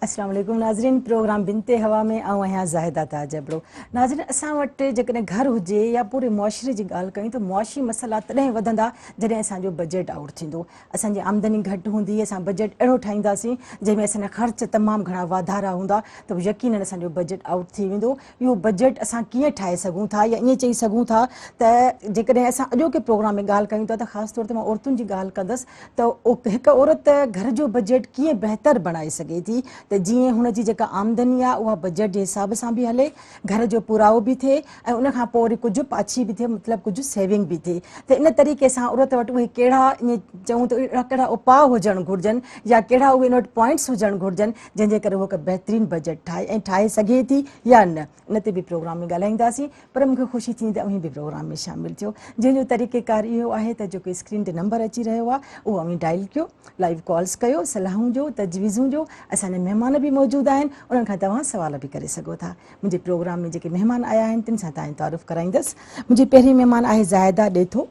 अस्सलाम वालेकुम नाज़रीन, प्रोग्राम बिनते हवा में आहियां ज़ाहिदा ताज जबड़ो। नाज़रीन, असां वटि जेकॾहिं घर हुजे या पूरे मुआशरे जी ॻाल्हि कयूं त मुआशी मसइला तॾहिं वधंदा जॾहिं असांजो बजट आउट थींदो। असांजी आमदनी घटि हूंदी, असां बजट अहिड़ो ठाहींदासीं जंहिंमें असांजा ख़र्च तमामु घणा वाधारा हूंदा त यकीनन असांजो बजट आउट थी वेंदो। इहो बजट असां कीअं ठाहे सघूं था या ईअं चई सघूं था त जेकॾहिं असां अॼोके प्रोग्राम में ॻाल्हि कयूं था त ख़ासि तौर ते मां औरतुनि जी ॻाल्हि कंदसि त हिकु औरत घर जो बजट कीअं बहितर बणाए सघे थी त जीअं हुनजी जेका आमदनी आहे उहा बजट जे हिसाब सां बि हले, घर जो पुरावो बि थिए ऐं उनखां पोइ वरी कुझु पाछी बि थिए, मतिलबु कुझु सेविंग बि थिए। त इन तरीक़े सां औरत वटि उहे कहिड़ा ईअं चऊं त अहिड़ा कहिड़ा उपाउ हुजणु घुरिजनि या कहिड़ा उहे इन वटि पॉइंट्स हुजणु घुरिजनि जंहिंजे करे उहो हिकु बहितरीनु बजट ठाहे सघे थी या न। इन ते बि प्रोग्राम में ॻाल्हाईंदासीं, पर मूंखे ख़ुशी थींदी त उहे बि प्रोग्राम में शामिलु थियो, जंहिंजो तरीक़ेकार इहो आहे त जेको स्क्रीन ते नंबर अची रहियो आहे उहो अवी डायल कयो, लाइव कॉल्स कयो, सलाहूं जो तजवीज़ूं जो। असांजा महिमान बि मौजूदु आहिनि, उन्हनि खां तव्हां सवाल बि करे सघो था। मुंहिंजे प्रोग्राम में जेके महिमान आया आहिनि तिन सां तव्हांजी तारीफ़ कराईंदसि। मुंहिंजी पहिरीं महिमान आहे ज़ाहिदा ॾेथो,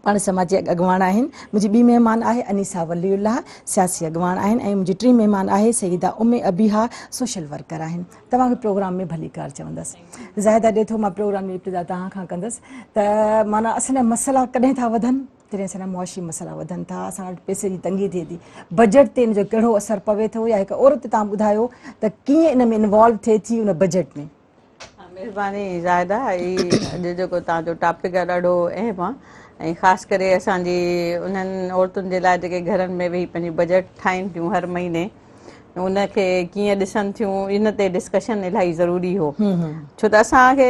पाण समाजी अॻवान आहिनि। मुंहिंजी ॿी महिमान आहे अनीसा वलीउल्लाह, सियासी अॻवान आहिनि। ऐं मुंहिंजी टी महिमान आहे सईदा उम्मे अबीहा, सोशल वर्कर आहिनि। तव्हांखे प्रोग्राम में भली कार चवंदसि। ज़ाहिदा ॾेथो, मां प्रोग्राम जी इब्तिदा तव्हां खां कंदसि त माना असांजा मसइला कॾहिं था वधनि जॾहिं असांजा मुआशी मसइला वधनि था, असां वटि पैसे जी तंगी थिए थी, बजट ते इन जो कहिड़ो असरु पवे थो या हिकु औरत तव्हां ॿुधायो त कीअं इन में इन्वॉल्व थिए थी उन बजट में। महिरबानी ज़ाहिदा, अॼु जेको तव्हांजो टॉपिक आहे ॾाढो अहम आहे ऐं ख़ासि करे असांजी उन्हनि औरतुनि जे लाइ जेके घरनि में वेही पंहिंजी बजट ठाहिनि थियूं हर महीने, उनखे कीअं ॾिसनि थियूं, इन ते डिस्कशन इलाही ज़रूरी हो। छो त असांखे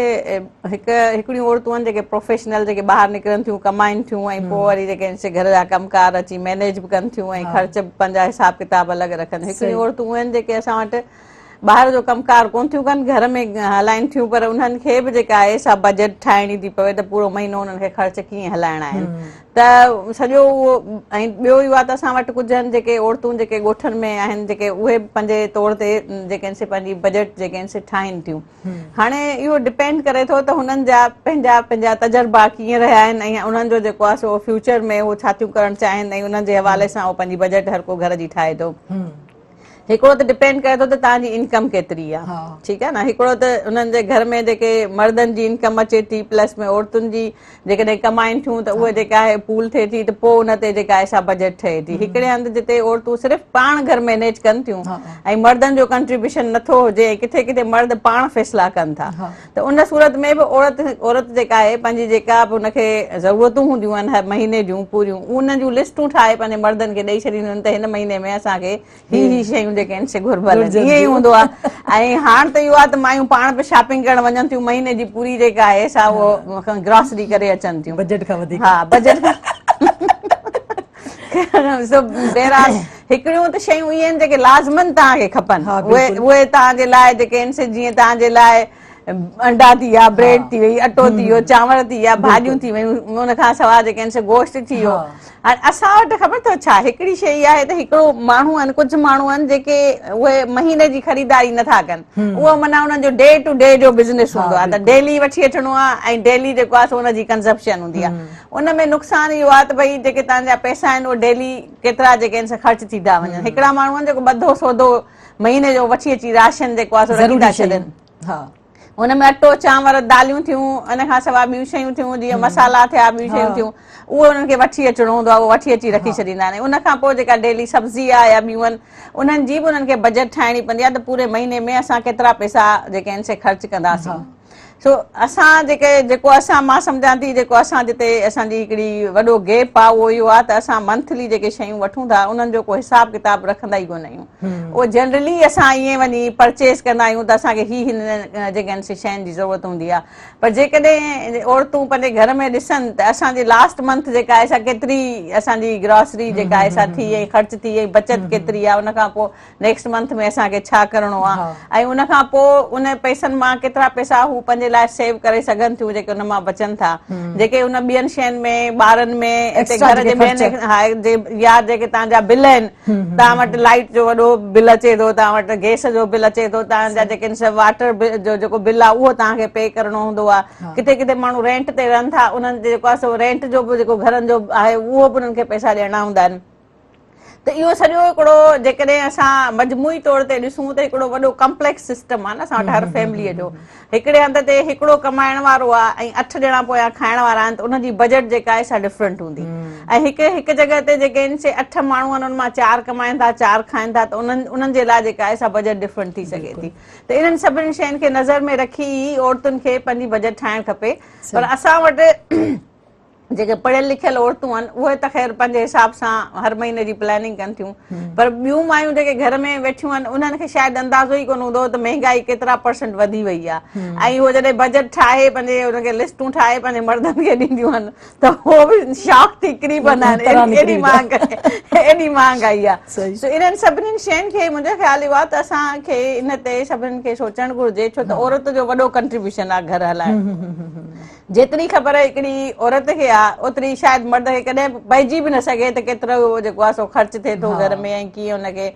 हिकिड़ियूं औरतूं आहिनि जेके प्रोफेशनल जेके ॿाहिरि निकिरनि थियूं, कमाइनि थियूं ऐं पोइ वरी जेके घर जा कमकार अची मैनेज बि कनि थियूं ऐं ख़र्च पंहिंजा हिसाब किताब अलॻि रखनि। हिकिड़ियूं औरतूं उहे आहिनि जेके असां वटि ॿाहिरि जो कमकार कोन थियूं कनि, घर में हलाइनि थियूं, पर उन्हनि खे बि जेका आहे सा बजट ठाहिणी थी पवे त पूरो महीनो उन्हनि खे ख़र्च कीअं हलाइणा आहिनि। त सॼो उहो ऐं ॿियो इहो आहे त असां वटि कुझु आहिनि जेके औरतूं जेके ॻोठनि में आहिनि जेके उहे पंहिंजे तौर ते जेके आहिनि पंहिंजी बजट जेके आहिनि ठाहिनि थियूं। हाणे इहो डिपेंड करे थो त हुननि जा पंहिंजा पंहिंजा तजुर्बा कीअं रहिया आहिनि ऐं उन्हनि जो जेको आहे सो फ्यूचर में उहो छा थियूं करणु चाहिनि ऐं उन्हनि जे हवाले सां उहो पंहिंजी बजट हर को घर जी ठाहे थो। हिकिड़ो त डिपेंड करे थो त तव्हांजी इनकम केतिरी आहे, ठीकु आहे न। हिकिड़ो त उन्हनि जे घर में जेके मर्दनि जी इनकम अचे थी प्लस में औरतुनि जी जेकॾहिं कमाइनि थियूं त उहे जेका आहे पूल थिए थी, त पोइ उन ते जेका आहे सा बजट ठहे थी। हिकिड़े हंधि जिते औरतूं सिर्फ़ु पाण घर मैनेज कनि थियूं ऐं मर्दनि जो कंट्रीब्यूशन नथो हुजे, किथे किथे मर्द पाण फ़ैसिला कनि था, त उन सूरत में बि औरत जेका आहे पंहिंजी जेका बि उनखे ज़रूरतूं हूंदियूं आहिनि हर महीने जूं पूरियूं, उन जूं लिस्टूं ठाहे पंहिंजे मर्दनि खे ॾेई छॾींदियूं आहिनि त हिन महीने में असांखे ही शयूं जेके आहिनि से घुर्बल आहिनि, ईअं ई हूंदो आहे। ऐं हाणे त इहो आहे त मायूं पाण बि शॉपिंग करणु वञनि थियूं, महीने जी पूरी जेका आहे सा उहो ग्रॉसरी करे अचनि थियूं बजट खां वधीक। हा, बजट खां बहरहाल हिकिड़ियूं त शयूं इहे आहिनि जेके लाज़मन तव्हांखे खपनि, उहे तव्हांजे लाइ जेके आहिनि से जीअं तव्हांजे लाइ अंडा थी विया, ब्रेड थी वई, अटो थी वियो, चांवर थी विया, भाॼियूं थी वयूं, उन खां सवाइ जेके आहिनि से गोश्त थी वियो। हाणे असां वटि ख़बर अथव छा हिकिड़ी शइ आहे त हिकिड़ो माण्हू आहिनि, कुझु माण्हू आहिनि जेके उहे महीने जी ख़रीदारी नथा कनि, उहो माना उन्हनि जो डे टू डे जो बिज़नेस हूंदो आहे त डेली वठी अचिणो आहे ऐं डेली जेको आहे सो उनजी कंज़प्शन हूंदी आहे। उन में नुक़सानु इहो आहे त भई जेके तव्हांजा पैसा आहिनि उहे डेली केतिरा जेके आहिनि ख़र्च थी था वञनि। हिकिड़ा माण्हू आहिनि जेको ॿधो सौदो महीने जो वठी अची राशन जेको आहे सो रखी था छॾनि, हुन में अटो चांवर दालियूं थियूं, इन खां सवाइ ॿियूं शयूं थियूं जीअं मसाला थिया, ॿियूं शयूं थियूं, उहो उन्हनि खे वठी अचिणो हूंदो आहे, उहो वठी अची रखी छॾींदा आहिनि। उन खां पोइ जेका डेली सब्ज़ी आहे या ॿियूं आहिनि उन्हनि जी बि उन्हनि खे बजट ठाहिणी पवंदी आहे त पूरे महीने में असां केतिरा पैसा जेके आहिनि से ख़र्च कंदासीं। सो असां जेको असां मां सम्झां थी जेको असां जिते असांजी हिकिड़ी वॾो गैप आहे उहो इहो आहे त असां मंथली जेके शयूं वठूं था उन्हनि जो कोई हिसाब किताब रखंदा ई कोन आहियूं। उहो जनरली असां ईअं वञी परचेस कंदा आहियूं त असांखे हिन जेके आहिनि से शयुनि जी ज़रूरत हूंदी आहे, पर जेकॾहिं औरतूं पंहिंजे घर में ॾिसनि त असांजी लास्ट मंथ जेका आहे सा केतिरी असांजी ग्रॉसरी जेका आहे सा थी वई, ख़र्च थी वई, बचत केतिरी आहे, उन खां पोइ नेक्स्ट मंथ में असांखे छा करिणो आहे ऐं उन खां पोइ उन पैसनि मां केतिरा पैसा हू पंहिंजे जे लाइ सेव करे सघनि थियूं जेके उन मां बचनि था, जेके उन ॿियनि शयुनि में ॿारनि में हिते घर जे ॿियनि या जेके तव्हांजा बिल आहिनि, तव्हां वटि लाइट जो वॾो बिल अचे थो, तव्हां वटि गैस जो बिल अचे थो, तव्हांजा जेके वाटर जो जेको बिल आहे उहो तव्हांखे पे करणो हूंदो आहे। किथे किथे माण्हू रेंट ते रहनि था, उन्हनि जेको आहे सो रेंट जो बि जेको घरनि जो आहे उहो बि उन्हनि खे पैसा ॾियणा हूंदा आहिनि। त इहो सॼो हिकिड़ो जेकॾहिं असां मजमूई तौर ते ॾिसूं त हिकिड़ो वॾो कम्पलेक्स सिस्टम आहे न असां वटि हर फैमिलीअ जो। हिकिड़े हंध ते हिकिड़ो कमाइण वारो आहे ऐं 8 ॼणा पोयां खाइण वारा आहिनि, त उनजी बजट जेका आहे सा डिफरेंट हूंदी। ऐं हिकु जॻह ते जेके आहिनि से 8 माण्हू आहिनि, उन मां 4 कमाइनि था, 4 खाइनि था, त उन्हनि जे लाइ जेका आहे सा बजट डिफरेंट थी सघे थी। त इन्हनि सभिनी शयुनि खे नज़र में रखी ई औरतुनि खे पंहिंजी बजट ठाहिणु खपे। पर असां वटि जेके पढ़ियल लिखियल औरतूं आहिनि उहे त ख़ैर पंहिंजे हिसाब सां हर महीने जी प्लानिंग कनि थियूं, पर ॿियूं मायूं जेके घर में वेठियूं आहिनि उन्हनि खे शायदि अंदाज़ो ई कोन हूंदो त महांगाई केतिरा % वधी वई आहे। ऐं उहो जॾहिं बजट ठाहे पंहिंजे हुनखे लिस्टूं ठाहे पंहिंजे मर्दनि खे ॾींदियूं आहिनि त उहो बि शॉक थी किरी पवंदा आहिनि, एॾी महांगाई आहे। सो इन्हनि सभिनीनि शयुनि खे मुंहिंजो ख़्यालु इहो आहे त असांखे इन ते सभिनीनि खे सोचणु घुरिजे, छो त औरत जो वॾो कंट्रीब्यूशन आहे घर हलाइण। जेतिरी ख़बर हिकिड़ी औरत खे आहे ओतिरी शायदि मर्द खे कॾहिं पइजी बि न सघे त केतिरो जेको आहे सो ख़र्च थिए थो घर में, ऐं कीअं हुनखे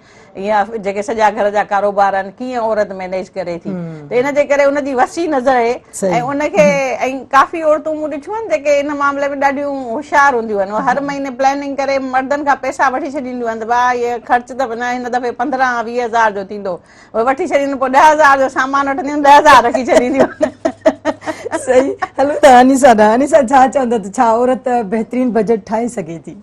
या जेके सॼा घर जा कारोबार आहिनि कीअं औरत मैनेज करे थी। त इन जे करे उनजी वसी नज़र आहे ऐं उनखे, ऐं काफ़ी औरतूं मूं ॾिठियूं आहिनि जेके इन मामले में ॾाढियूं होशियार हूंदियूं आहिनि। हर महीने प्लानिंग करे मर्दनि खां पैसा वठी छॾींदियूं आहिनि त भाउ इहे ख़र्च त न हिन दफ़े 15-20 हज़ार जो थींदो, उहे वठी छॾींदियूं, पोइ 10,000 जो सामान वठंदियूं, 10,000 रखी छॾींदियूं। सही। हलो त अनीसा छा चवंदा, छा औरत बहितरीन बजट ठाहे सघे थी?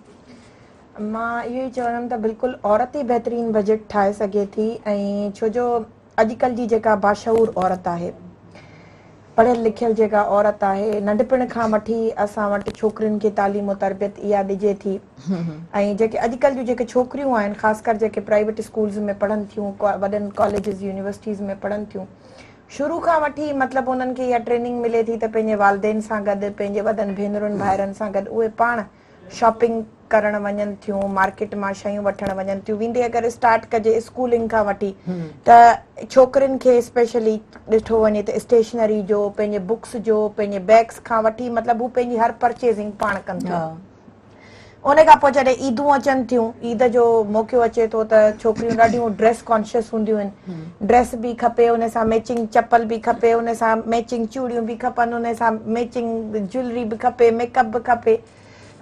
मां इहो ई चवंदमि त बिल्कुलु औरत ई बहितरीनु बजट ठाहे सघे थी। ऐं छो जो अॼुकल्ह जी जेका बाशऊर औरत आहे, पढ़ियल लिखियल जेका औरत आहे, नंढपण खां वठी असां वटि छोकिरियुनि खे तालीम तरबियत इहा ॾिजे थी। ऐं जेके अॼुकल्ह जूं जेके छोकिरियूं आहिनि, ख़ासि कर जेके प्राइवेट स्कूल्स में पढ़नि थियूं, वॾनि कॉलेजिस यूनिवर्सिटीज़ में पढ़नि थियूं, शुरू खां वठी मतिलबु उन्हनि खे इहा ट्रेनिंग मिले थी त पंहिंजे वालदेन सां गॾु, पंहिंजे वॾनि भेनरुनि भाइरनि सां गॾु उहे पाण शॉपिंग करणु वञनि थियूं, मार्केट मां शयूं वठणु वञनि थियूं। वेंदे अगरि स्टार्ट कजे स्कूलिंग खां वठी त छोकिरियुनि खे स्पेशली ॾिठो वञे त स्टेशनरी जो, पंहिंजे बुक्स जो, पंहिंजे बैग्स खां वठी मतिलबु हू पंहिंजी हर परचेज़िंग पाण कनि थियूं। उन खां पोइ जॾहिं ईदूं अचनि थियूं, ईद जो मौक़ो अचे थो त छोकिरियूं ॾाढियूं ड्रेस कॉन्शियस हूंदियूं आहिनि। ड्रेस बि खपे, उन सां मैचिंग चप्पल बि खपे, उन सां मैचिंग चूड़ियूं बि खपनि, उन सां मैचिंग ज्वेलरी बि खपे, मेकअप बि खपे।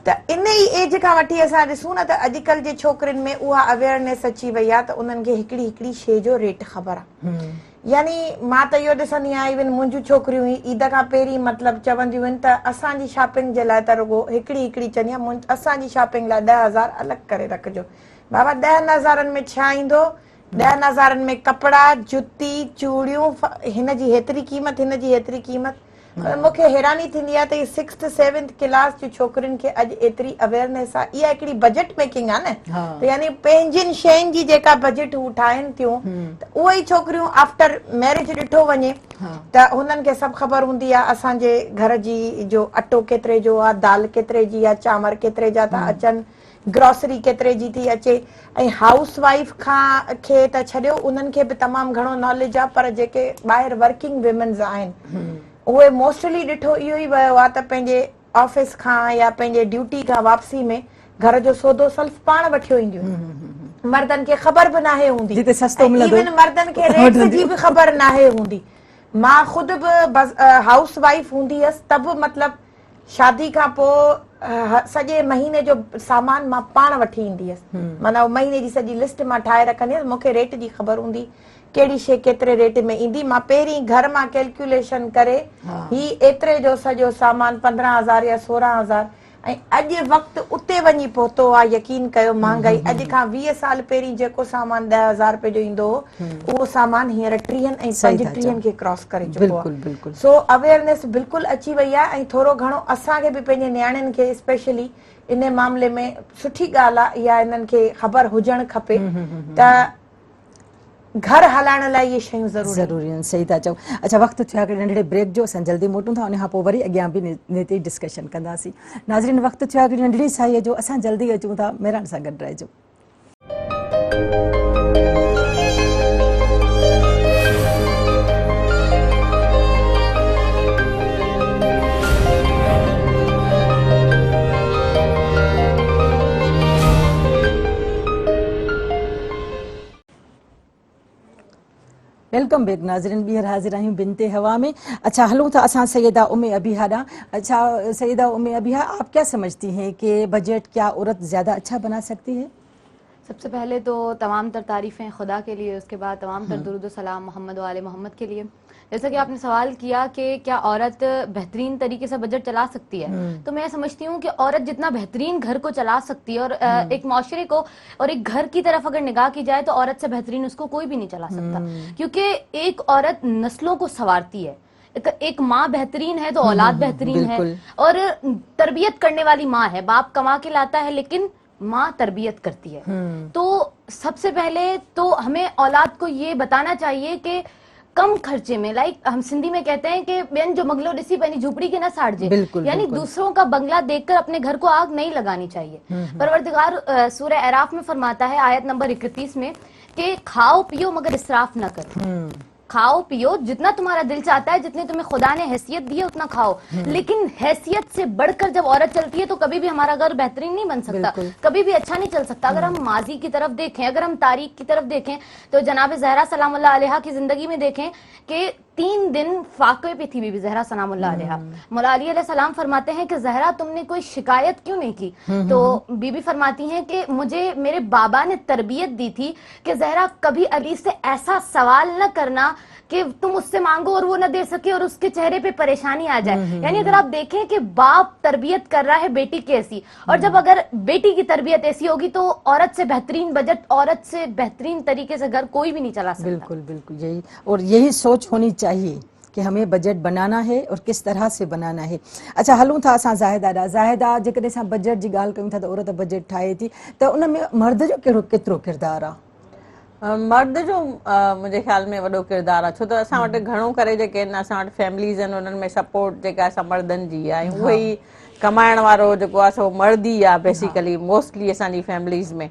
त इन ई एज खां वठी असां ॾिसूं न त अॼुकल्ह जे छोकिरियुनि में उहा अवेयरनेस अची वई आहे त उन्हनि खे हिकिड़ी हिकिड़ी शइ जो रेट ख़बर आहे। यानी मां त इहो ॾिसंदी आहियां, इवन मुंहिंजूं छोकिरियूं ई ईद खां पहिरीं मतिलबु चवंदियूं आहिनि त असांजी शॉपिंग जे लाइ त रुॻो हिकिड़ी हिकिड़ी चवंदी आहियां, असांजी शॉपिंग लाइ 10,000 अलॻि करे रखिजो। बाबा 10,000 में छा ईंदो? 10,000 में कपिड़ा, जुती, चूड़ियूं, हिन जी हेतिरी क़ीमत, हिन जी हेतिरी क़ीमत। मूंखे हैरानी थींदी आहे त इहे 6th 7th क्लास जी छोकिरियुनि खे अॼु एतिरी अवेयरनेस आहे। इहा हिकिड़ी बजट मेकिंग आहे न, त यानी पंहिंजियुनि शयुनि जी जेका बजट हू ठाहिनि थियूं, त उहे ई छोकिरियूं आफ्टर मैरिज ॾिठो वञे त हुननि खे सभु ख़बर हूंदी आहे असांजे घर जी जो अटो केतिरे जो आहे, दाल केतिरे जी आहे, चांवर केतिरे जा था अचनि, ग्रोसरी केतिरे जी थी अचे। ऐं हाउस वाइफ खां खे त छॾियो, उन्हनि खे बि तमामु घणो नॉलेज आहे, पर जेके ॿाहिरि वर्किंग विमेन्स आहिनि उहे मोस्टली ॾिठो इहो ई वियो आहे त पंहिंजे ऑफिस खां या पंहिंजे ड्यूटी खां वापसी में घर जो सौदो सल्फ पाण वठियो ईंदियूं। मर्दनि खे ख़बर बि नाहे हूंदी, इवन मर्दनि खे रेट्स जी बि ख़बर नाहे हूंदी। मां ख़ुदि बि हाउस वाइफ हूंदी हुअसि त बि मतिलबु शादी खां पोइ सॼे महीने जो सामान मां पाण वठी ईंदी हुअसि। माना महीने जी सॼी लिस्ट मां ठाहे रखंदी हुअसि, मूंखे रेट जी ख़बर हूंदी कहिड़ी शइ केतिरे रेट में ईंदी। मां पहिरीं घर मां कैलकुलेशन करे ही एतिरे जो सॼो सामान 15,000 या 16,000, ऐं अॼु वक़्तु उते वञी पहुतो आहे। यकीन कयो, महांगाई अॼु खां 20 साल पहिरीं जेको सामान 10,000 रुपए जो ईंदो हो, उहो सामान हींअर 30 ऐं 35 खे क्रॉस करे चुको आहे। सो अवेयरनेस बिल्कुलु अची वई आहे। ऐं थोरो घणो असांखे बि पंहिंजे नियाणियुनि खे स्पेशली इन मामले में सुठी ॻाल्हि आहे, इहा इन्हनि खे ख़बर हुजणु खपे त घर हलाइण लाइ इहे शयूं ज़रूरी आहिनि। सही था चओ। अच्छा, वक़्तु थियो आहे नंढड़े ब्रेक जो, असां जल्दी मोटूं था, उन खां पोइ वरी अॻियां बि नीति डिस्कशन कंदासीं। नाज़रीन, वक़्तु थियो आहे नंढड़ी साईअ जो, असां जल्दी अचूं था, मेरान सां गॾु रहिजो। वेलकम बैक नाज़रीन, ॿीहर हाज़िर आहियूं बिनते हवा में। अच्छा, हलूं था असां सैयदा उम्मे अबीहा ॾांहुं। अच्छा सैयदा उम्मे अबीहा, आप क्या समझती हैं कि बजट क्या औरत ज़्यादा अच्छा बना सकती है? सबसे पहले तो तमाम तर तारीफ़ें खुदा के लिए, उसके बाद तमाम तर दुरूद व सलाम मोहम्मद व आले मोहम्मद के लिए। जैसा कि आपने सवाल किया कि क्या औरत बेहतरीन तरीके से बजट चला सकती है, तो मैं समझती हूँ कि औरत जितना बेहतरीन घर को चला सकती है और एक माशरे को और एक घर की तरफ अगर निगाह की जाए तो औरत से बेहतरीन उसको कोई भी नहीं चला सकता, क्योंकि एक औरत नस्लों को संवारती है। एक माँ बेहतरीन है तो औलाद बेहतरीन है, और तरबियत करने वाली माँ है। बाप कमा के लाता है लेकिन माँ तरबियत करती है। तो सबसे पहले तो हमें औलाद को ये बताना चाहिए कि कम खर्चे में, लाइक हम सिंधी में कहते हैं कि बेन जो मगलो डिसी पहनी झुपड़ी की ना साड़जे, यानी दूसरों का बंगला देखकर अपने घर को आग नहीं लगानी चाहिए। परवरदिगार सूरह अराफ में फरमाता है आयत नंबर 31 में कि खाओ पियो मगर इसराफ न करो। खाओ पियो जितना तुम्हारा दिल चाहता है, जितनी तुम्हें खुदा ने हैसियत दी है उतना खाओ, लेकिन हैसियत से बढ़कर जब औरत चलती है तो कभी भी हमारा घर बेहतरीन नहीं बन सकता, कभी भी अच्छा नहीं चल सकता। अगर हम माजी की तरफ देखें, अगर हम तारीख की तरफ देखें, तो जनाब ज़हरा सलामुल्लाह अलैहा की जिंदगी में देखें कि 3 दिन फाके पे थी बीबी ज़हरा सलामुल्लाह अलैहा। मौला अली अलैहिस्सलाम फरमाते हैं कि ज़हरा तुमने कोई शिकायत क्यों नहीं की? तो बीबी फरमाती हैं कि मुझे मेरे बाबा ने तरबियत दी थी कि ज़हरा कभी अली से ऐसा सवाल न करना कि तुम उससे मांगो और वो न दे सके और उसके चेहरे पे परेशानी आ जाए। यानी अगर आप देखें कि बाप तरबियत कर रहा है बेटी की ऐसी, और जब अगर बेटी की तरबियत ऐसी होगी तो औरत से बेहतरीन बजट, औरत से बेहतरीन तरीके से घर कोई भी नहीं चला सकता। बिल्कुल बिल्कुल, यही और यही सोच होनी चाहिए कि हमें बजट बनाना है और किस तरह से बनाना है। अच्छा, हलूं था असां ज़ाहिदा ॾांहुं। ज़ाहिदा, जेकॾहिं असां बजट जी ॻाल्हि कयूं था त औरत बजट ठाहे थी, त उन में मर्द जो केतिरो किरदारु आहे? मर्द जो मुंहिंजे ख़्याल में वॾो किरदारु आहे, छो त असां वटि घणो करे जेके आहिनि असां वटि फैमिलीज़ आहिनि, उन्हनि में सपोर्ट जेका असां मर्दनि जी आहे, उहो ई कमाइण वारो जेको आहे सो मर्द ई आहे बेसिकली, मोस्टली असांजी फैमिलीज़ में।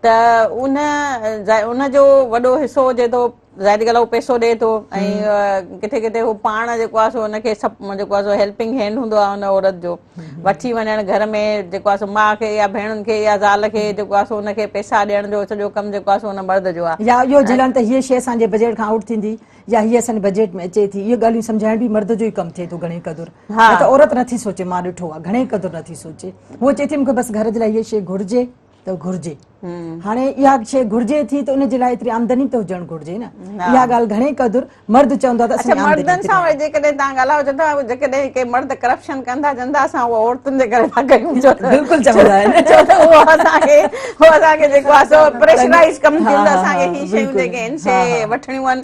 त उन जो वॾो हिसो हुजे थो, ज़ाहिरी ॻाल्हि आहे उहो पैसो ॾिए थो, ऐं किथे किथे उहो पाण जेको आहे सो हुनखे जेको आहे सो हेल्पिंग हैंड हूंदो आहे हुन औरत जो, वठी वञणु घर में जेको आहे सो माउ खे या भेणुनि खे या ज़ाल खे जेको आहे सो हुनखे पैसा ॾियण जो सॼो कमु जेको आहे सो हुन मर्द जो आहे। या इहो झलनि त हीअ शइ असांजे बजट खां आउट थींदी या हीअ असांजे बजट में अचे थी, इहे ॻाल्हियूं सम्झाइण बि मर्द जो ई कमु थिए थो घणे क़दुरु। न त औरत नथी सोचे, मां ॾिठो आहे घणे क़दुरु नथी सोचे। उहो चए थी मूंखे बसि घर जे लाइ हीअ शइ घुरिजे त घुरिजे, हाणे इहा शइ घुरिजे थी त उन जे लाइ एतिरी आमदनी त हुजणु घुरिजे न। इहा ॻाल्हि घणे क़दुरु मर्द चवंदो आहे त असां मर्दनि सां वरी जेकॾहिं तव्हां ॻाल्हायो था, जेकॾहिं के मर्द करप्शन कंदा चवंदा असां उहो औरतुनि जे करे था कयूं, बिल्कुलु चवंदा आहिनि, छो त उहो असांखे जेको आहे सो प्रेशराइज़ कमु थींदो, असांखे ही शयूं जेके आहिनि से वठणियूं आहिनि।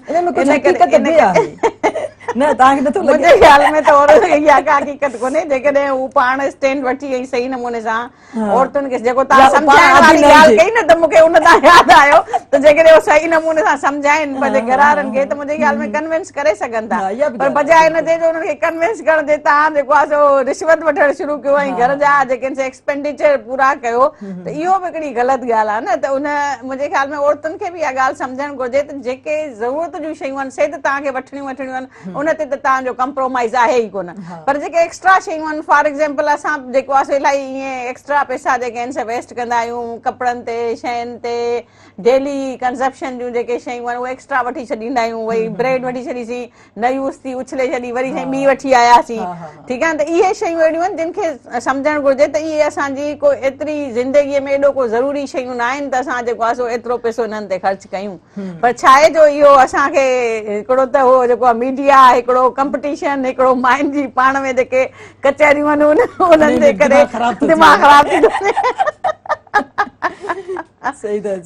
न तव्हांखे नथो लॻे? मुंहिंजे ख़्याल में त औरत इहा का हक़ीक़त कोन्हे, जेकॾहिं हू पाण स्टैंड वठी वई सही नमूने सां औरतुनि खे, जेको तव्हां सम्झाइण वारी ॻाल्हि कई न त मूंखे उन तां यादि आयो त जेकॾहिं उहो सही नमूने सां सम्झाइनि पंहिंजे घरवारनि खे त मुंहिंजे ख़्याल में कन्विंस करे सघनि था, पर बजाए न थिए जो उन्हनि खे कन्विंस करण जे तव्हां जेको आहे सो रिश्वत वठणु शुरू कयो ऐं घर जा जेके एक्सपेंडिचर पूरा कयो, त इहो बि हिकिड़ी ग़लति ॻाल्हि आहे न। त उन मुंहिंजे ख़्याल में औरतुनि खे बि इहा ॻाल्हि सम्झणु घुरिजे त जेके ज़रूरत जूं शयूं आहिनि से त तव्हांखे वठणियूं आहिनि, उन ते त तव्हांजो कंप्रोमाइज़ आहे ई कोन, पर जेके एक्स्ट्रा शयूं आहिनि, फॉर एग्जाम्पल असां जेको आहे इलाही ईअं एक्स्ट्रा पैसा जेके आहिनि से वेस्ट कंदा आहियूं कपिड़नि ते, शयुनि ते, डेली कंज़प्शन जूं जेके शयूं आहिनि उहे एक्स्ट्रा वठी छॾींदा आहियूं। वरी ब्रेड वठी छॾीसीं, न यूज़ थी उछले छॾी, वरी शइ ॿी वठी आयासीं, ठीकु आहे। त इहे शयूं अहिड़ियूं आहिनि जिन खे सम्झणु घुरिजे त इहे असांजी को एतिरी ज़िंदगीअ में एॾो को ज़रूरी शयूं न आहिनि त असां जेको आहे सो एतिरो पैसो इन्हनि ते ख़र्चु कयूं, पर छा आहे जो इहो असांखे हिकिड़ो त उहो जेको आहे मीडिया, हिकिड़ो कंपटीशन, हिकिड़ो माइंड जी पाण में जेके कचहरियूं आहिनि उन्हनि जे करे दिमाग़ ख़राब थी थो थिए।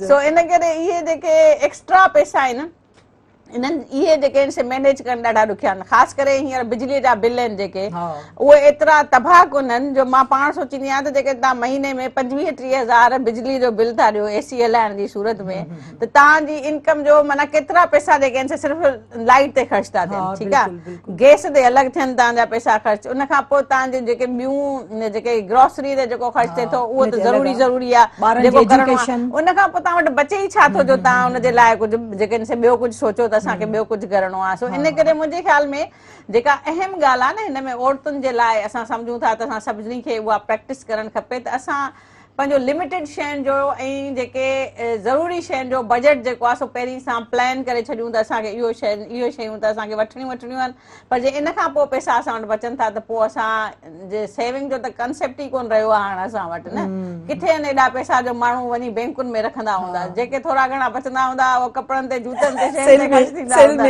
सो इन करे इहे जेके एक्स्ट्रा पैसा आहिनि इन्हनि इहे जेके आहिनि से मैनेज करणु ॾाढा ॾुखिया आहिनि। ख़ासि करे हींअर बिजलीअ जा बिल आहिनि जेके, उहे एतिरा तबाह कोन आहिनि जो मां पाण सोचींदी आहियां त जेके तव्हां महीने में 25-30 हज़ार बिजली जो बिल था ॾियो एसी हलाइण जी सूरत में, त तव्हांजी इनकम जो माना केतिरा पैसा जेके आहिनि से सिर्फ़ु लाइट ते ख़र्च था थियनि, ठीकु आहे, गैस ते अलॻि थियनि तव्हांजा पैसा ख़र्च, उन खां पोइ तव्हांजे जेके ॿियूं जेके ग्रोसरी ते जेको ख़र्च थिए थो उहो त ज़रूरी आहे जेको करिणो आहे, उन खां पोइ तव्हां वटि बचे ई छा थो जो तव्हां हुनजे लाइ कुझु जेके ॿियो कुझु सोचो असांखे ॿियो कुझु करिणो आहे। सो इन करे मुंहिंजे ख़्याल में जेका अहम ॻाल्हि आहे न हिन में औरतुनि जे लाइ असां सम्झूं था त असां सभिनी खे उहा प्रैक्टिस करणु खपे त असां पंहिंजो लिमिटेड शयुनि जो ऐं जेके ज़रूरी शयुनि जो बजट जेको आहे सो पहिरीं सां प्लान करे छॾियूं त असांखे इहो शयूं त असांखे वठणियूं आहिनि, पर जे इन खां पोइ पैसा असां वटि बचनि था त पोइ असां जे सेविंग जो त कंसेप्ट ई कोन रहियो आहे हाणे असां वटि न। किथे आहिनि एॾा पैसा जो माण्हू वञी बैंकुनि में रखंदा हूंदा, जेके थोरा घणा बचंदा हूंदा उहो कपिड़नि ते जूतनि ते शयुनि ते ख़र्च थींदा हूंदा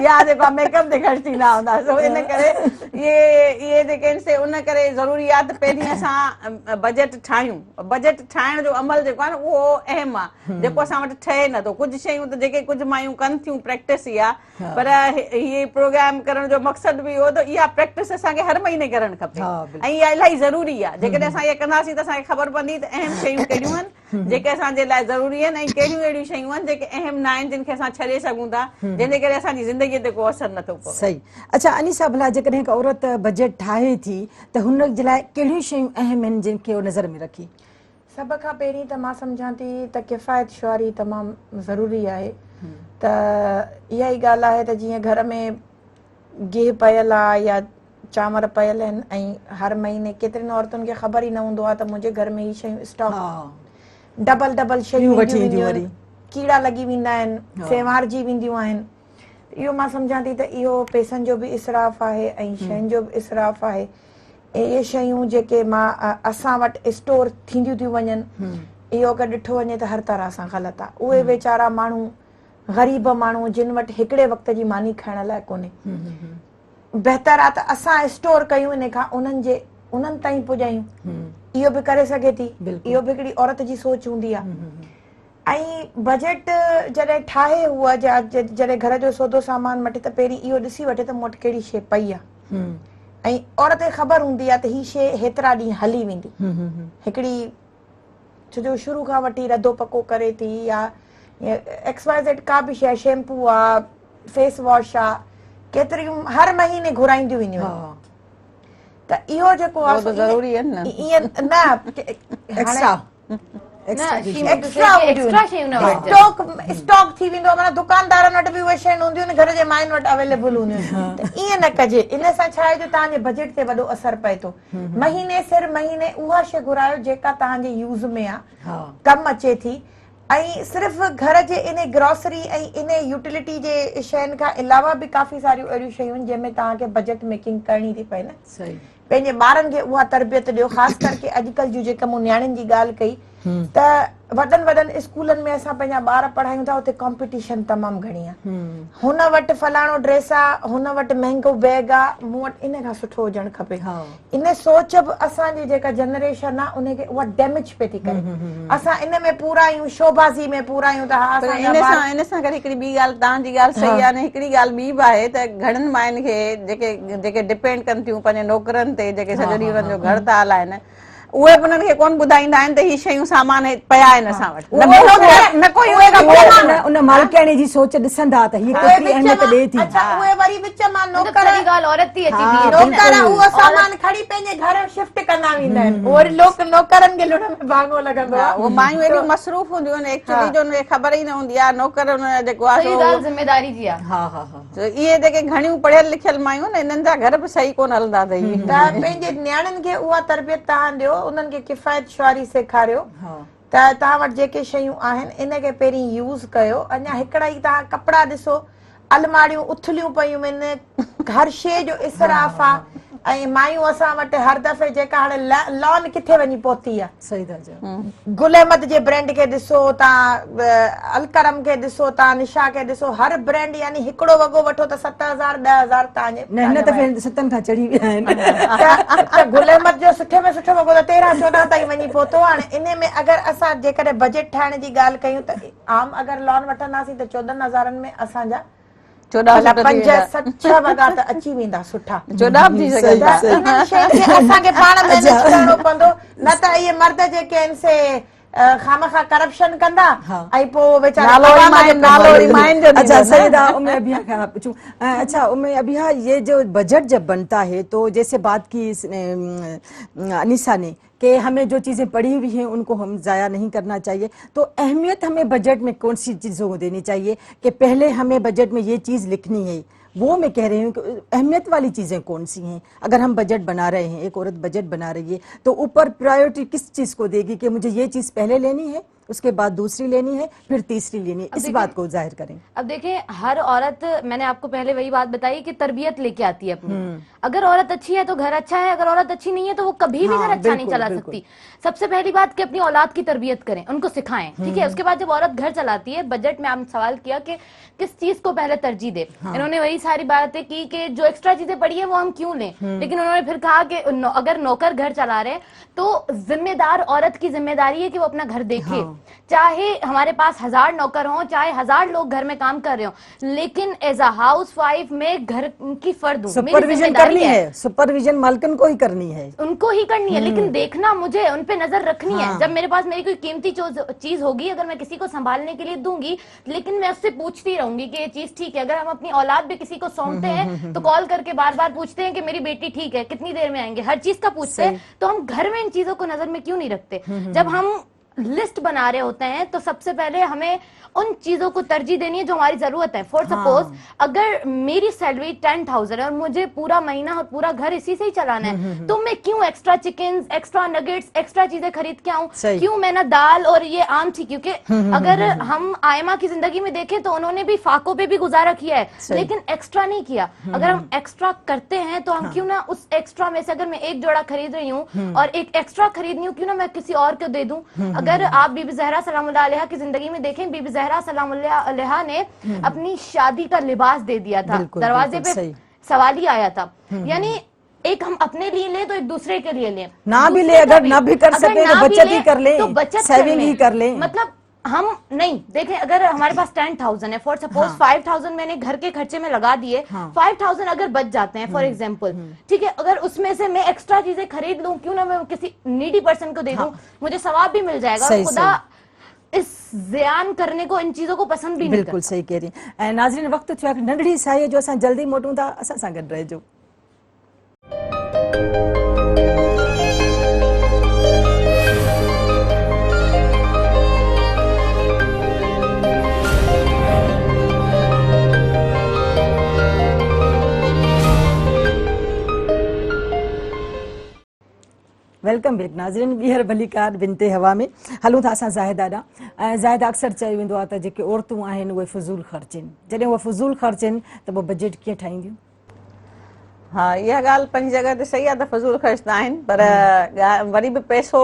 या जेको मेकअप ते ख़र्च थींदा हूंदा। सो इन करे इहे जेके आहिनि से उन करे ज़रूरी आहे त पहिरीं असां बजट ठाहियूं। बजट ठाहिण जो अमल जेको आहे न उहो अहम आहे, जेको असां वटि ठहे नथो। कुझु शयूं त जेके कुझु मायूं कनि थियूं प्रैक्टिस इहा, पर हीअ प्रोग्राम करण जो मक़सदु बि इहो त इहा प्रैक्टिस असांखे हर महीने करणु खपे ऐं इहा इलाही ज़रूरी आहे। जेकॾहिं असां इहा कंदासीं त असांखे ख़बर पवंदी त अहम शयूं कहिड़ियूं आहिनि जेके असांजे लाइ ज़रूरी आहिनि ऐं कहिड़ियूं अहिड़ियूं शयूं आहिनि जेके अहम न आहिनि जिन खे असां छॾे सघूं था, जंहिंजे करे असांजी ज़िंदगीअ ते को असरु नथो पवे। सही। अच्छा अनीसा, भला जेकॾहिं हिकु औरत बजट ठाहे थी त हुन जे लाइ कहिड़ियूं शयूं अहम आहिनि जिन खे नज़र में रखी? सभ खां पहिरीं त मां सम्झां थी त किफ़ायत शुआरी तमामु ज़रूरी आहे। त इहा ई ॻाल्हि आहे त जीअं घर में गिहु पयल आहे या चांवर पयल आहिनि ऐं हर महीने केतिरनि औरतुनि खे ख़बर ई न हूंदो आहे त मुंहिंजे घर में ही शयूं स्टॉक डबल शयूं वेंदियूं आहिनि, कीड़ा लॻी वेंदा आहिनि, सेवारजी वेंदियूं आहिनि। इहो मां सम्झां थी त इहो पैसनि जो बि इसराफ़ आहे ऐं शयुनि जो बि इसराफ़ आहे। इहे शयूं जेके असां वटि स्टोर थींदियूं थियूं वञनि, इहो अगरि ॾिठो वञे त हर तरह सां ग़लति आहे। उहे वीचारा माण्हू, ग़रीब माण्हू जिन वटि हिकिड़े वक़्त जी मानी खाइण लाइ कोन्हे, बहितर आहे त असां स्टोर कयूं इन खां उन्हनि ताईं पुॼायूं। इहो बि करे सघे थी, इहो बि हिकिड़ी औरत जी सोच हूंदी आहे। ऐं बजट जॾहिं ठाहे उहा जॾहिं घर जो सौदो सामान वठे त पहिरीं इहो ॾिसी वठे त मूं वटि कहिड़ी शइ पई आहे ऐं औरत खे ख़बर हूंदी आहे त हीअ शइ हेतिरा ॾींहं हली वेंदी। हिकिड़ी छो जो शुरू खां वठी रधो पको करे थी या XYZ का बि शइ, शैम्पू आहे, फेस वॉश आहे, केतिरियूं हर महीने घुराईंदियूं वेंदियूं आहिनि। त इहो जेको आहे ज़रूरी आहे न, ईअं स्टॉक थी वेंदो आहे। माना दुकानदारनि वटि बि उहे शयूं हूंदियूं आहिनि, घर जे मायुनि वटि अवेलेबल हूंदियूं आहिनि। त ईअं न कजे। इन सां छा आहे जो तव्हांजे बजट ते वॾो असरु पए थो। महीने उहा शइ घुरायो जेका तव्हांजे यूज़ में आहे, कमु अचे थी। ऐं सिर्फ़ु घर जे इन ग्रोसरी ऐं इन यूटिलिटी जे शयुनि खां अलावा बि काफ़ी सारियूं अहिड़ियूं शयूं आहिनि जंहिंमें तव्हांखे बजट मेकिंग करणी थी पए न। सही। पंहिंजे ॿारनि खे उहा तरबियत ॾियो, ख़ासि करके अॼुकल्ह जूं जेका मूं नियाणियुनि जी ॻाल्हि कई त वॾनि स्कूलनि में असां पंहिंजा ॿार पढ़ायूं था, उते कॉम्पिटिशन तमामु घणी आहे। हुन वटि फलाणो ड्रेस आहे, हुन वटि महांगो बैग आहे, मूं वटि इन खां सुठो हुजणु खपे। इन सोच बि असांजी जेका जनरेशन आहे उनखे उहा डैमेज पई थी करे। असां इन में पूरा आहियूं, शोबाज़ी में पूरा आहियूं त इन सां गॾु हिकिड़ी ॿी ॻाल्हि, तव्हांजी ॻाल्हि सही आहे न, हिकिड़ी ॻाल्हि ॿी बि आहे त घणनि मायुनि खे जेके डिपेंड कनि थियूं पंहिंजे नौकरनि ते, जेके सॼो ॾींहुं हुननि जो घर था हलाइनि, उहे बि उन्हनि खे कोन ॿुधाईंदा आहिनि त हीअ शयूं सामान पिया आहिनि असां वटि। उन मालिकाणे जी सोच ॾिसंदा त हीअ केतिरी अहमियत ॾिए थी। उहे वरी विच मां नौकर औरत थी अची नौकर उहो सामान खणी पंहिंजे घर शिफ्ट कंदा वेंदा आहिनि। वरी नौकरनि खे लुण में भाङो लॻंदो आहे। उहे मायूं एॾियूं मसरूफ़ हूंदियूं आहिनि एक्चुअली जो उनखे ख़बर ई न हूंदी आहे। नौकर जेको आहे ज़िम्मेदारी जी आहे। इहे जेके घणियूं पढ़ियल लिखियल मायूं न, इन्हनि जा घर बि सही कोन हलंदा अथई। त पंहिंजे नियाणियुनि खे उहा तरबियत तव्हां ॾियो, उन्हनि खे किफ़ायत शुआरी सेखारियो त तव्हां वटि जेके शयूं आहिनि इनखे पहिरीं यूज़ कयो। अञा हिकिड़ा ई तव्हां कपिड़ा ॾिसो, अलमारियूं उथलियूं पयूं आहिनि, हर शइ जो इसराफ़ आहे। ऐं मायूं असां वटि हर दफ़े जेका हाणे लॉन किथे वञी पहुती आहे, सही था चओ। गुल अहमद जे ब्रांड खे ॾिसो तव्हां, अलकरम खे ॾिसो तव्हां, निशा खे ॾिसो, हर ब्रांड यानी हिकिड़ो वॻो वठो त 7,000 10,000 तव्हांजे हिन दफ़े 7 खां चढ़ी विया आहिनि। त गुल अहमद जो सुठे में सुठो वॻो त 13-14 ताईं वञी पहुतो। हाणे इन में अगरि असां जेकॾहिं बजट ठाहिण जी ॻाल्हि कयूं त आम अगरि लोन वठंदासीं त 14,000 में असांजा 5-6 वॻा त अची वेंदा सुठा। असांखे पाण मैनेज करणो पवंदो, न त इहे मर्द जेके आहिनि से खामखा करप्शन कंदा ऐं पोइ वेचारा। अच्छा सईदा उम्मे अबिया का पूछूं। अच्छा उम्मे अबिया, ये जो बजट जब बनता है तो जैसे बात की अनीसा ने कि हमें जो चीज़ें पड़ी हुई हैं उनको हम ज़ाया नहीं करना चाहिए, तो अहमियत हमें बजट में कौन सी चीज़ों को देनी चाहिए कि पहले हमें बजट में ये चीज़ लिखनी है, वो मैं कह रही हूँ कि अहमियत वाली चीज़ें कौन सी हैं। अगर हम बजट बना रहे हैं, एक औरत बजट बना रही है, तो ऊपर प्रायोरिटी किस चीज़ को देगी कि मुझे ये चीज़ पहले लेनी है, उसके बाद दूसरी लेनी है, फिर तीसरी लेनी है, इस बात को जाहिर करें। अब देखें, हर औरत, मैंने आपको पहले वही बात बताई कि तरबियत लेके आती है अपनी। अगर औरत अच्छी है तो घर अच्छा है, अगर औरत अच्छी नहीं है तो वो कभी भी घर अच्छा नहीं चला सकती। सबसे पहली बात कि अपनी औलाद की तरबियत करें, उनको सिखाएं, ठीक है। उसके बाद जब औरत घर चलाती है, बजट में आपने सवाल किया कि किस चीज को पहले तरजीह दे, इन्होंने वही सारी बातें की कि जो एक्स्ट्रा चीजें पड़ी है वो हम क्यों लें, लेकिन उन्होंने फिर कहा कि अगर नौकर घर चला रहे तो जिम्मेदार औरत की जिम्मेदारी है कि वो अपना घर देखे। चाहे हमारे पास 1000 नौकर हों, चाहे 1000 लोग घर में काम कर रहे हो, लेकिन एज अ हाउस वाइफ में घर की फर्द हूं, सुपरविजन करनी है, सुपरविजन मालकिन को ही करनी है, उनको ही करनी है, लेकिन देखना मुझे, उन पे नजर रखनी है। जब मेरे पास मेरी कोई कीमती चीज होगी, अगर मैं किसी को संभालने के लिए दूंगी, लेकिन मैं उससे पूछती रहूंगी कि ये चीज ठीक है। अगर हम अपनी औलाद भी किसी को सौंपते हैं तो कॉल करके बार बार पूछते हैं कि मेरी बेटी ठीक है, कितनी देर में आएंगे, हर चीज का पूछते हैं। तो हम घर में इन चीजों को नजर में क्यों नहीं रखते? जब हम लिस्ट बना रहे होते हैं तो सबसे पहले हमें उन चीजों को तरजीह देनी है जो हमारी जरूरत है। फॉर सपोज अगर मेरी सैलरी 10,000 है और मुझे पूरा महीना और पूरा घर इसी से ही चलाना है, तो मैं क्यों extra chicken, extra nuggets, extra चीजें खरीद के आऊं? क्यों मैं ना दाल और ये आम थी, क्योंकि अगर हम आयमा की जिंदगी में देखें तो उन्होंने भी फाकों पे भी गुजारा किया है, लेकिन एक्स्ट्रा नहीं किया। अगर हम एक्स्ट्रा करते हैं तो हम क्यों ना उस एक्स्ट्रा में से, अगर मैं एक जोड़ा खरीद रही हूँ और एक एक्स्ट्रा खरीद रही हूँ, क्यों ना मैं किसी और को दे दूं? अगर आप बीबी ज़हरा सलामुल्लाह अलैहा की जिंदगी में देखें, बीबी ज़हरा सलामुल्लाह अलैहा ने अपनी शादी का लिबास दे दिया था, दरवाजे पे सवाल ही आया था। यानी एक हम अपने लिए लें तो एक दूसरे के लिए लें, ना भी ले, अगर ना भी कर सके तो बचत ही कर ले, तो बचत सेविंग ही कर ले। मतलब हम नहीं देखें, अगर हमारे पास 10,000 है, फॉर सपोज 5,000 मैंने घर के खर्चे में लगा दिए, 5,000 अगर बच जाते हैं फॉर एग्जांपल, ठीक है, अगर उसमें से मैं एक्स्ट्रा चीजें खरीद लूं, क्यों ना मैं किसी नीडी पर्सन को दे दूं, मुझे सवाब भी मिल जाएगा। और खुदा इस ज़ियान करने को, इन चीजों को पसंद भी नहीं करता। बिल्कुल सही कह रही हैं। नाज़रीन, वक्त थियो नंढड़ी साई जो असां जल्दी मोटूं था, असां सां गॾु रहिजो। वेलकम बैक नाज़रीन, ॿीहर भली कार बिनते हवा में हलूं था असां ज़ाहिदा ॾांहुं। ज़ाहिदा अक्सर चयो वेंदो आहे त जेके औरतूं आहिनि उहे फज़ूल ख़र्च आहिनि। जॾहिं उहे फज़ूल ख़र्च आहिनि त पोइ बजट कीअं ठाहींदियूं? हाँ, इहा ॻाल्हि पंहिंजी जॻह ते सही आहे त फज़ूल ख़र्च त आहिनि, पर वरी बि पैसो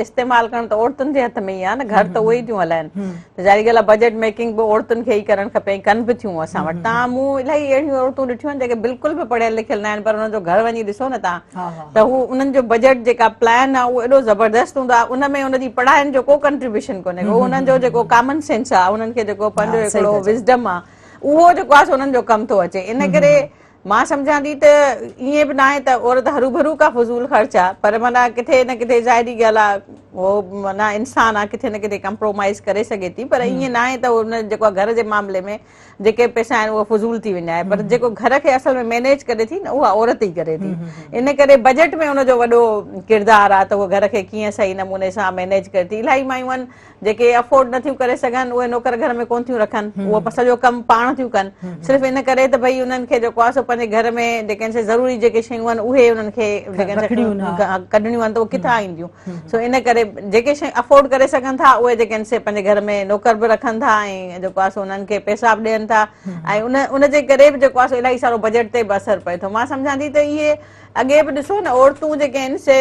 इस्तेमालु करणु त औरतुनि जे हथ में ई आहे न, घर त उहे ई थियूं हलाइनि। त ज़ाहिरी ॻाल्हि आहे बजट मेकिंग बि औरतुनि खे ई करणु खपे, कनि बि थियूं असां वटि। तव्हां मूं इलाही अहिड़ियूं औरतूं ॾिठियूं आहिनि जेके बिल्कुलु बि पढ़ियल लिखियल न आहिनि, पर उन्हनि जो घर वञी ॾिसो न तव्हां, त हू उन्हनि जो बजट जेका प्लान आहे उहो एॾो ज़बरदस्त हूंदो आहे, उन में उनजी पढ़ाइनि जो को कंट्रीब्यूशन कोन्हे, उहो उन्हनि जो जेको कॉमन सेंस आहे, उन्हनि खे जेको पंहिंजो हिकिड़ो विज़डम आहे, उहो जेको आहे उन्हनि जो कमु थो अचे। इन करे मां सम्झां थी त ईअं बि न आहे त औरत हरू भरू का फज़ूल ख़र्च आहे, पर माना किथे न किथे ज़ाहिरी ॻाल्हि आहे, उहो माना इंसान आहे, किथे न किथे कंप्रोमाइज़ करे सघे थी, पर ईअं न आहे त उन जेको आहे घर जे मामले में जेके पैसा आहिनि उहे फज़ूल थी विञाए, पर जेको घर खे असल में मैनेज करे थी न, उहा औरत ई करे थी। इन करे बजट में उनजो वॾो किरदारु आहे त उहो घर खे कीअं सही नमूने सां मैनेज करे थी। इलाही मायूं आहिनि जेके अफोर्ड नथियूं करे सघनि, उहे नौकर घर में कोन थियूं रखनि, उहे सॼो कमु पाण थियूं कनि, सिर्फ़ु इन करे त भई उन्हनि खे जेको आहे पंहिंजे घर में जेके ज़रूरी जेके शयूं आहिनि उहे उन्हनि खे कढणियूं आहिनि त उहे किथां ईंदियूं। सो इन करे जेके शयूं अफोर्ड करे सघनि था उहे जेके आहिनि से पंहिंजे घर में नौकर बि रखनि था ऐं जेको आहे उन्हनि खे पैसा बि ॾियनि था, ऐं उनजे करे बि जेको आहे इलाही सारो बजट ते बि असरु पए थो। मां सम्झां थी त इहे अॻे बि ॾिसो न, औरतूं जेके आहिनि से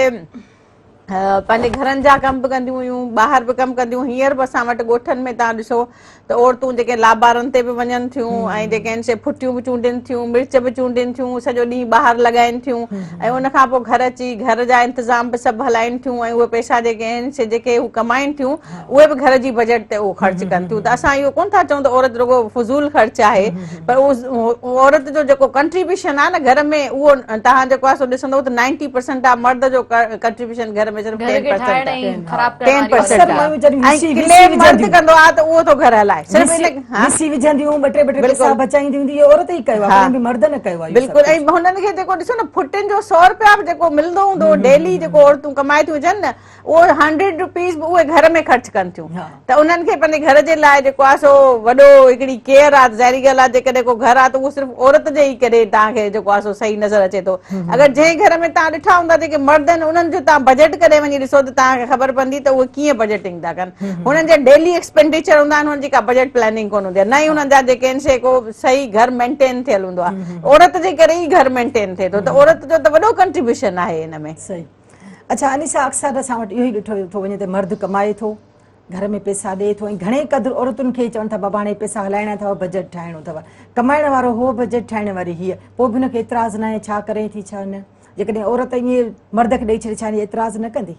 पंहिंजे घरनि जा कम बि कंदियूं हुयूं, ॿाहिरि बि कमु कंदियूं। हींअर बि असां वटि ॻोठनि में तव्हां ॾिसो त औरतूं जेके लाॿारनि ते बि वञनि थियूं ऐं जेके आहिनि से फुटियूं बि चूंडनि थियूं, मिर्च बि चूंडनि थियूं, सॼो ॾींहुं ॿाहिरि लॻाइनि थियूं, ऐं उनखां पोइ घर अची घर जा इंतज़ाम बि सभु हलाइनि थियूं, ऐं उहे पैसा जेके आहिनि से जेके हू कमाइनि थियूं उहे बि घर जी बजट ते उहो ख़र्च कनि थियूं। त असां इहो कोन था चऊं त औरत रुॻो फज़ूल ख़र्च आहे, पर उहो औरत जो जेको कंट्रीब्यूशन आहे न घर में, उहो तव्हां जेको आहे ॾिसंदव त 90% आहे मर्द जो कंट्रीब्यूशन घर में सिर्फ़ु घर के 10% ठाहिण आहे। ऐं ख़राब करण वारी 10% अक्सर आहे। मायूं वीचारियूं ऐं विसी क्लेम मर्द विझंदियूं। कंदो आहे त उहो तो घर हलाए सिर्फ़ु इन विसी विझंदियूं, ॿ टे पैसा बिल्कुलु। बचाईंदियूं, इहे औरत ई कयो आहे, हा। कॾहिं बि मर्द न कयो आहे इहो बिल्कुलु। सभु ऐं हुननि खे जेको ॾिसो न फुटिन जो 100 रुपया बि जेको मिलंदो हूंदो डेली जेको औरतूं कमाए थियूं वञनि न, उहो 100 रुपीज़ बि उहे घर में ख़र्च कनि थियूं। हा। त उन्हनि खे पंहिंजे घर जे लाइ जेको आहे सो वॾो हिकिड़ी केयर आहे। ज़ाहिरी ॻाल्हि आहे जेकॾहिं को घर आहे त उहो सिर्फ़ु औरत जे ई करे तव्हांखे जेको आहे सो सही नज़र अचे थो। अगरि जंहिं घर में तव्हां ॾिठा हूंदा जेके मर्द आहिनि उन्हनि जो तव्हां बजट करे वञी ॾिसो त तव्हांखे ख़बर पवंदी त उहे कीअं बजटिंग था कनि। हुननि जा डेली एक्सपेंडिचर हूंदा आहिनि, हुननि जी का बजट प्लानिंग कोन हूंदी आहे, न ई हुननि जा जेके आहिनि से को सही घर मेंटेन थियल हूंदो आहे। औरत जे करे ई घर मेंटेन थिए थो, त औरत जो त वॾो कंट्रीब्यूशन आहे हिन में। सही। अच्छा अनीसा, अक्सर असां वटि इहो ई ॾिठो थो वञे त मर्द कमाए थो, घर में पैसा ॾिए थो, ऐं घणे क़दुरु औरतुनि खे चवनि था बाबा हाणे पैसा हलाइणा अथव, बजट ठाहिणो अथव, कमाइण वारो हो, बजट ठाहिण वारी हीअ, पोइ बि हुनखे एतिराज़ु न आहे, छा करे थी छा न? जेकॾहिं औरत ईअं मर्द खे ॾेई छॾे, छा एतिराज़ु न कंदी?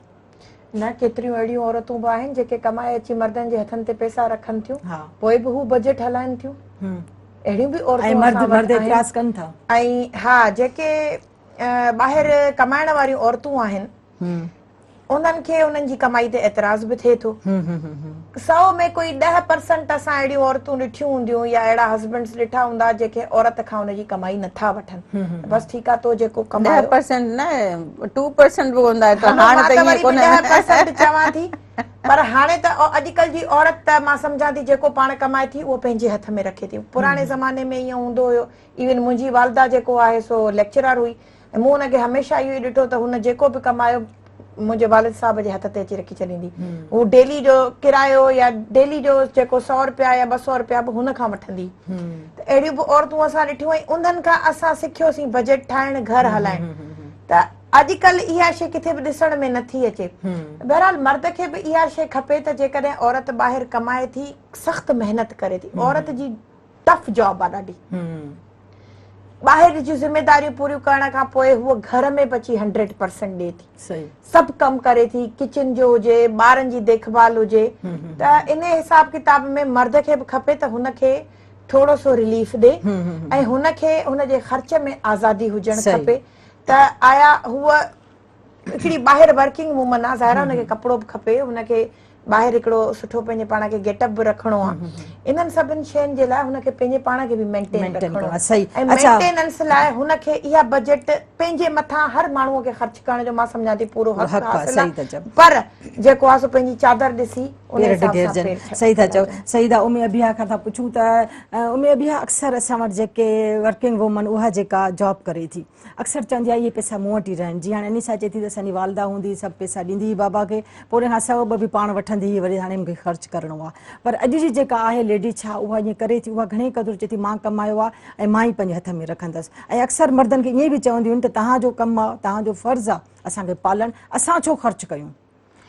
न, केतिरियूं अहिड़ियूं औरतूं बि आहिनि जेके कमाए अची मर्दनि जे हथनि ते पैसा रखनि थियूं, हा। पोइ बि हू बजट हलाइनि थियूं। अहिड़ियूं बि ऐं औरतूं मर्द असां मर्द वटि आहिनि। एतिराज़ु कनि था। ऐं हा, जेके ॿाहिरि कमाइण वारियूं औरतूं आहिनि उन्हनि खे उन्हनि जी कमाई ते एतिराज़ बि थिए थो। 100 में कोई 10% असां अहिड़ियूं औरतूं ॾिठियूं हूंदियूं या अहिड़ा हस्बैंड्स ॾिठा हूंदा जेके औरत खां हुनजी कमाई नथा वठनि। बसि ठीकु आहे, तो जेको कमायो 10% न 2% बि हूंदा त हलो, हाणे मां त त ईअं वरी बि कोन 10% चवां थी, पर हाणे त अॼुकल्ह जी औरत त मां सम्झां थी जेको पाण कमाए थी उहो पंहिंजे हथ में रखे थी। पुराणे ज़माने में ईअं हूंदो हुयो, इवन मुंहिंजी वालदा जेको आहे सो लेक्चरर हुई, ऐं मूं हुनखे हमेशह इहो ई ॾिठो त हुन जेको बि कमायो मुंहिंजे वालिद साहब जे हथ ते अची रखी छॾींदी। हू डेली जो किरायो या डेली जो जेको 100 रुपया या 200 रुपया बि हुन खां वठंदी। त अहिड़ियूं बि औरतूं असां ॾिठियूं, ऐं उन्हनि खां असां सिखियोसीं बजट ठाहिण, घर हलाइण। त अॼुकल्ह इहा शइ किथे बि ॾिसण में नथी अचे। बहरहाल मर्द खे बि इहा शइ खपे त जेकॾहिं औरत ॿाहिरि कमाए थी, सख़्तु महिनत करे थी, औरत जी टफ जॉब आहे ॾाढी। ॿाहिरि जी ज़िमेदारियूं पूरियूं करण खां पोइ हूअ घर में बि अची 100% ॾिए थी। सही। सभु कमु करे थी, किचन जो हुजे, ॿारनि जी देखभाल हुजे। त इन हिसाब किताब में मर्द खे बि खपे त हुनखे थोरो सो रिलीफ ॾे ऐं हुनखे हुनजे ख़र्च में आज़ादी हुजणु खपे। त आया हूअ हिकिड़ी ॿाहिरि वर्किंग वूमन आहे, ज़ाहिर हुनखे कपिड़ो बि खपे, हुनखे ॿाहिरि हिकिड़ो सुठो पंहिंजे पाण खे गेटअप बि रखिणो आहे। इन्हनि सभिनि शयुनि जे लाइ हुनखे पंहिंजे पाण खे बि मेंटेन रखिणो आहे। सही। ऐं मेंटेनेंस लाइ हुनखे इहा बजट पंहिंजे मथां हर माण्हूअ खे ख़र्च करण जो मां सम्झां थी पूरो हक़ हासिल आहे, पर जेको आहे सो पंहिंजी चादर ॾिसी उन हिसाब सां पेर छॾणु। सही था चओ। सही था। उमे अबिया खां था पुछूं त उमे अबिया अक्सर असां वटि जेके वर्किंग वूमन उहा जेका जॉब करे थी, अक्सर चवंदी आहे इहे पैसा मूं वटि ई रहनि। जीअं हाणे अनीसा चए थी त असांजी वालदा हूंदी, सभु पैसा ॾींदी हुई बाबा खे, पोइ उन खां 100 ॿ बि पाण वठंदी हुई, वरी हाणे मूंखे ख़र्चु करिणो आहे। पर अॼु जी जेका आहे लेडी छा उहा ईअं करे थी, उहा घणे क़दुरु चए थी मां कमायो आहे ऐं मां ई पंहिंजे हथ में रखंदसि। ऐं अक्सर मर्दनि खे ईअं बि चवंदियूं आहिनि त तव्हांजो कमु आहे, तव्हांजो फ़र्ज़ु आहे असांखे पालण, असां छो ख़र्चु कयूं?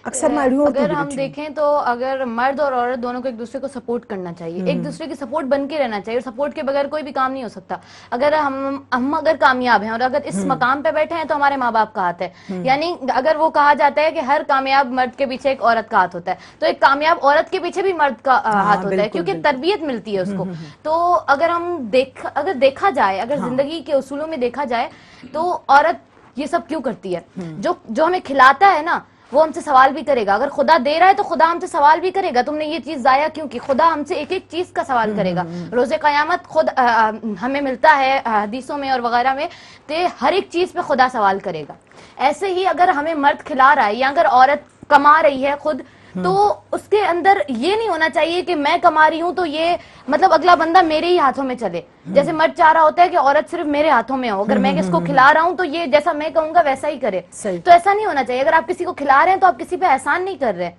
अक्सर मां अहिड़ियूं अगर हम देखें तो अगर मर्द और औरत दोनों को एक दूसरे को सपोर्ट करना चाहिए, एक दूसरे की सपोर्ट बन के रहना चाहिए, और सपोर्ट के बगैर कोई भी काम नहीं हो सकता। अगर हम अगर कामयाब हैं और अगर इस मकाम पे बैठे हैं तो हमारे माँ बाप का हाथ है। यानी अगर वो कहा जाता है कि हर कामयाब मर्द के पीछे एक औरत का हाथ होता है, तो एक कामयाब औरत के पीछे भी मर्द का हाथ होता है, क्योंकि तरबियत मिलती है उसको। तो अगर अगर देखा जाए, अगर जिंदगी के उसूलों में देखा जाए तो औरत ये सब क्यों करती है? जो हमें खिलाता है ना, वो हमसे सवाल भी करेगा। अगर खुदा दे रहा है तो खुदा हमसे सवाल भी करेगा, तुमने ये चीज जाया क्यों की? खुदा हमसे एक एक चीज का सवाल करेगा। रोजे कयामत खुद हमें मिलता है हदीसों में और वगैरह में, ते हर एक चीज पे खुदा सवाल करेगा। ऐसे ही अगर हमें मर्द खिला रहा है या अगर औरत कमा रही है खुद, तो उसके अंदर ये नहीं होना चाहिए कि मैं कमा रही हूं तो ये मतलब अगला बंदा मेरे ही हाथों में चले। जैसे मर्द चाह रहा होता है कि औरत सिर्फ मेरे हाथों में हो, अगर मैं इसको खिला रहा हूं तो ये जैसा मैं कहूंगा वैसा ही करे। तो ऐसा नहीं होना चाहिए। अगर आप किसी को खिला रहे हैं तो आप किसी पे एहसान नहीं कर रहे,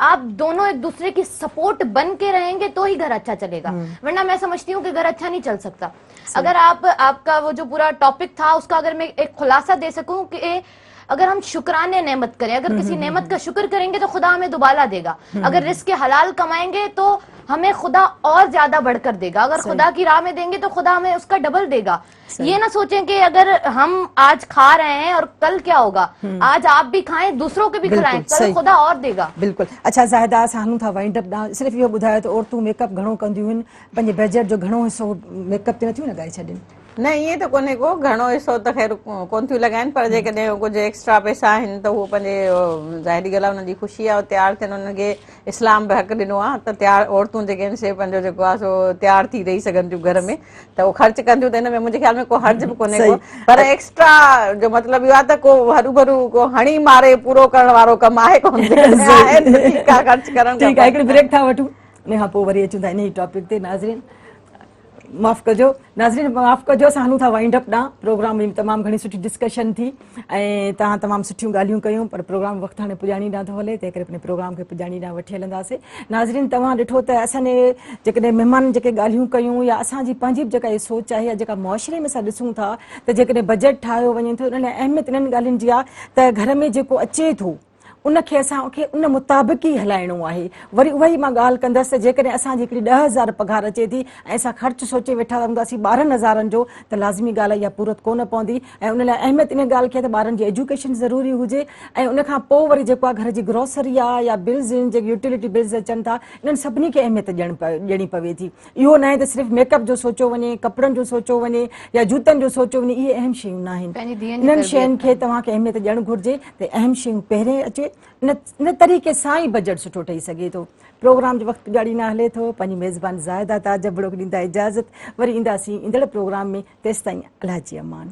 आप दोनों एक दूसरे की सपोर्ट बन के रहेंगे तो ही घर अच्छा चलेगा, वरना मैं समझती हूँ कि घर अच्छा नहीं चल सकता। अगर आपका वो जो पूरा टॉपिक था उसका अगर मैं एक खुलासा दे सकूं कि अगर हम शुक्राने नेमत करें, अगर किसी नेमत का शुक्र करेंगे तो खुदा हमें दुबाला देगा। अगर रिस्क के हलाल कमाएंगे तो हमें खुदा और ज्यादा बढ़कर देगा। अगर खुदा की राह में देंगे तो खुदा हमें उसका डबल देगा। ये ना सोचें कि अगर हम आज खा रहे हैं और कल क्या होगा, आज आप भी खाएं दूसरों के भी खिलाएं, कल खुदा और देगा। बिल्कुल। अच्छा ज़ाहिदा, असां हलूं था वाइंड अप ॾांहुं। सिर्फ़ु इहो ॿुधायो त औरतूं मेकअप घणो कंदियूं आहिनि, पंहिंजे बजट जो घणो हिसो मेकअप ते नथियूं लॻाए छॾनि? न ईअं त कोन्हे को घणो हिसो त ख़ैर कोन थियूं लॻाइनि पर जेकॾहिं कुझु एक्स्ट्रा पैसा आहिनि त उहो पंहिंजे ज़ाहिरी ॻाल्हि आहे उन्हनि जी ख़ुशी आहे तयारु थियनि उन्हनि खे इस्लाम बि हक़ ॾिनो आहे त तयारु औरतूं जेके आहिनि से पंहिंजो जेको आहे सो तयारु थी रही सघनि थियूं घर में त उहो ख़र्च कंदियूं त हिन में मुंहिंजे ख़्याल में को हर्ज बि कोन्हे को पर एक्स्ट्रा जो मतिलबु इहो आहे त को हरू भरू को हणी मारे पूरो करण वारो कमु आहे कोन आहे त ठीकु आहे ख़र्च करणु ठीकु आहे हिकिड़ी ब्रेक था वठूं उन खां पोइ वरी अचूं था इन ई टॉपिक ते नाज़रीन माफ़ कजो नाज़रीन माफ़ कजो असां हलूं था वाइंड अप ॾांहुं प्रोग्राम में तमामु घणी सुठी डिस्कशन थी ऐं तव्हां तमामु सुठियूं ॻाल्हियूं कयूं पर प्रोग्राम वक़्तु हाणे पुॼाणी ॾांहुं थो हले तंहिं करे पंहिंजे प्रोग्राम खे पुॼाणी ॾांहुं वठी हलंदासीं नाज़रीन तव्हां ॾिठो त असांजे जेकॾहिं महिमान जेके ॻाल्हियूं कयूं या असांजी पंहिंजी बि जेका इहा सोच आहे या जेका मुआशिरे में असां ॾिसूं था त जेकॾहिं बजट ठाहियो वञे थो उन लाइ अहमियत इन्हनि ॻाल्हियुनि जी आहे त घर में जेको अचे थो उनखे असांखे उन मुताबिक़ ई हलाइणो आहे वरी उहा ई मां ॻाल्हि कंदसि त जेकॾहिं असांजी हिकिड़ी 10,000 पघार अचे थी ऐं असां ख़र्चु सोचे वेठा हूंदासीं 12,000 जो त लाज़मी ॻाल्हि आहे इहा पूरत कोन पवंदी ऐं उन लाइ अहमियत इन ॻाल्हि खे त ॿारनि जी एजुकेशन ज़रूरी हुजे ऐं उनखां पोइ वरी जेको आहे घर जी ग्रोसरी आहे या बिल्स आहिनि जेके यूटिलिटी बिल्स अचनि था इन्हनि सभिनी खे अहमियत ॾियणी पवे थी इहो न आहे त सिर्फ़ु मेकअप जो सोचो वञे कपिड़नि जो सोचो वञे या जूतनि जो सोचो वञे इहे अहम शयूं न आहिनि इन्हनि शयुनि खे तव्हांखे अहमियत ॾियणु घुरिजे त अहम शयूं पहिरें अचे इन तरीक़े सां ई बजट सुठो ठही सघे थो प्रोग्राम जो वक़्तु ॾाढी न हले थो पंहिंजी मेज़बान ज़ाहिदा ताजबड़ो ॾींदा इजाज़त वरी ईंदासीं ईंदड़ प्रोग्राम में तेसिताईं अलाह जी अमान